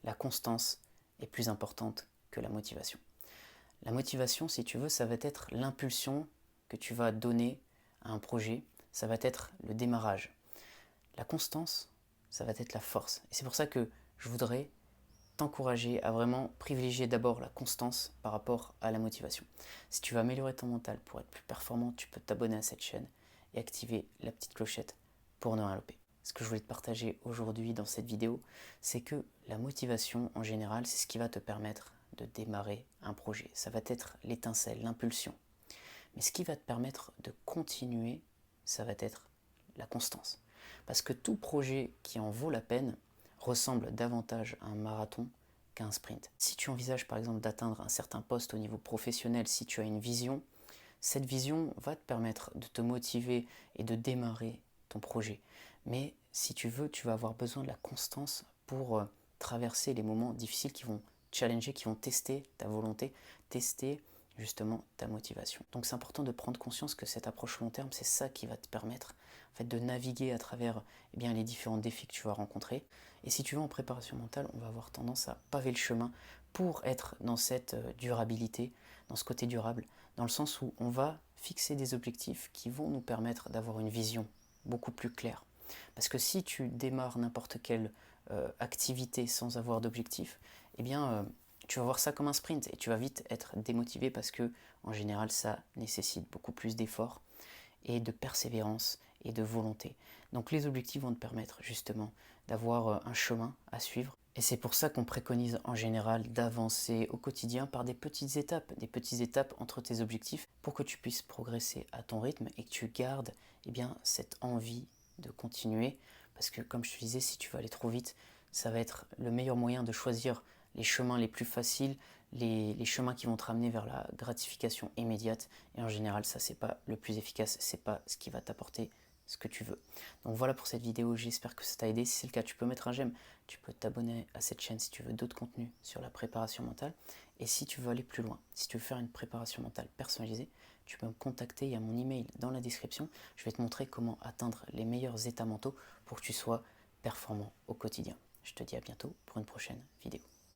la constance est plus importante que la motivation. La motivation, si tu veux, ça va être l'impulsion que tu vas donner à un projet, ça va être le démarrage. La constance, ça va être la force. Et c'est pour ça que je voudrais t'encourager à vraiment privilégier d'abord la constance par rapport à la motivation. Si tu veux améliorer ton mental pour être plus performant, tu peux t'abonner à cette chaîne et activer la petite clochette pour ne rien louper. Ce que je voulais te partager aujourd'hui dans cette vidéo, c'est que la motivation en général, c'est ce qui va te permettre de démarrer un projet. Ça va être l'étincelle, l'impulsion. Mais ce qui va te permettre de continuer, ça va être la constance. Parce que tout projet qui en vaut la peine ressemble davantage à un marathon qu'à un sprint. Si tu envisages par exemple d'atteindre un certain poste au niveau professionnel, si tu as une vision, cette vision va te permettre de te motiver et de démarrer ton projet. Mais si tu veux, tu vas avoir besoin de la constance pour traverser les moments difficiles qui vont challenger, qui vont tester ta volonté, tester justement ta motivation. Donc c'est important de prendre conscience que cette approche long terme, c'est ça qui va te permettre en fait, de naviguer à travers les différents défis que tu vas rencontrer. Et si tu veux, en préparation mentale, on va avoir tendance à paver le chemin pour être dans cette durabilité, dans ce côté durable, dans le sens où on va fixer des objectifs qui vont nous permettre d'avoir une vision beaucoup plus claire. Parce que si tu démarres n'importe quelle activité sans avoir d'objectif, tu vas voir ça comme un sprint et tu vas vite être démotivé parce que en général ça nécessite beaucoup plus d'efforts et de persévérance et de volonté. Donc les objectifs vont te permettre justement d'avoir un chemin à suivre. Et c'est pour ça qu'on préconise en général d'avancer au quotidien par des petites étapes entre tes objectifs pour que tu puisses progresser à ton rythme et que tu gardes cette envie de continuer. Parce que comme je te disais, si tu veux aller trop vite, ça va être le meilleur moyen de choisir les chemins les plus faciles, les chemins qui vont te ramener vers la gratification immédiate. Et en général, ça, c'est pas le plus efficace, c'est pas ce qui va t'apporter ce que tu veux. Donc voilà pour cette vidéo, j'espère que ça t'a aidé. Si c'est le cas, tu peux mettre un j'aime, tu peux t'abonner à cette chaîne si tu veux d'autres contenus sur la préparation mentale. Et si tu veux aller plus loin, si tu veux faire une préparation mentale personnalisée, tu peux me contacter, il y a mon email dans la description. Je vais te montrer comment atteindre les meilleurs états mentaux pour que tu sois performant au quotidien. Je te dis à bientôt pour une prochaine vidéo.